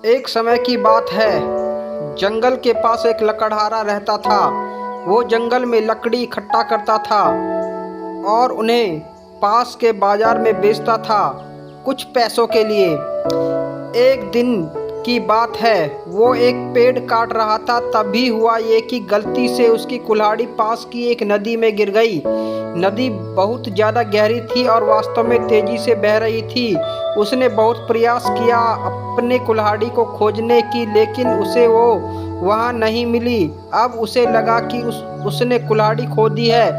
एक समय की बात है। जंगल के पास एक लकड़हारा रहता था। वो जंगल में लकड़ी इकट्ठा करता था और उन्हें पास के बाजार में बेचता था कुछ पैसों के लिए। एक दिन की बात है, वो एक पेड़ काट रहा था। तभी हुआ ये कि गलती से उसकी कुल्हाड़ी पास की एक नदी में गिर गई। नदी बहुत ज़्यादा गहरी थी और वास्तव में तेजी से बह रही थी। उसने बहुत प्रयास किया अपने कुल्हाड़ी को खोजने की, लेकिन उसे वो वहाँ नहीं मिली। अब उसे लगा कि उसने कुल्हाड़ी खो दी है।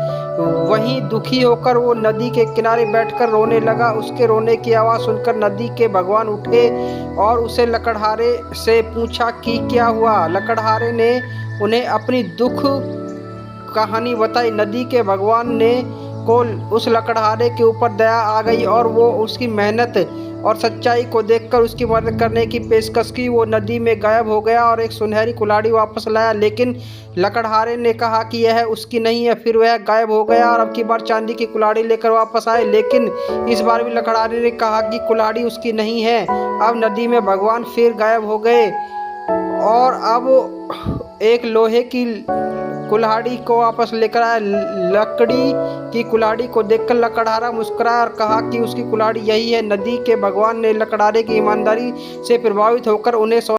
वहीं दुखी होकर वो नदी के किनारे बैठकर रोने लगा। उसके रोने की आवाज़ सुनकर नदी के भगवान उठे और उसे लकड़हारे से पूछा कि क्या हुआ। लकड़हारे ने उन्हें अपनी दुख कहानी बताई। नदी के भगवान ने को उस लकड़हारे के ऊपर दया आ गई और वो उसकी मेहनत और सच्चाई को देखकर उसकी मदद करने की पेशकश की। वो नदी में गायब हो गया और एक सुनहरी कुल्हाड़ी वापस लाया, लेकिन लकड़हारे ने कहा कि यह उसकी नहीं है। फिर वह गायब हो गया और अब की बार चांदी की कुल्हाड़ी लेकर वापस आए, लेकिन इस बार भी लकड़हारे ने कहा कि कुल्हाड़ी उसकी नहीं है। अब नदी में भगवान फिर गायब हो गए और अब एक लोहे की कुल्हाड़ी को वापस लेकर आया। लकड़ी की कुल्हाड़ी को देखकर लकड़हारा मुस्कुराया और कहा कि उसकी कुल्हाड़ी यही है। नदी के भगवान ने लकड़हारे की ईमानदारी से प्रभावित होकर उन्हें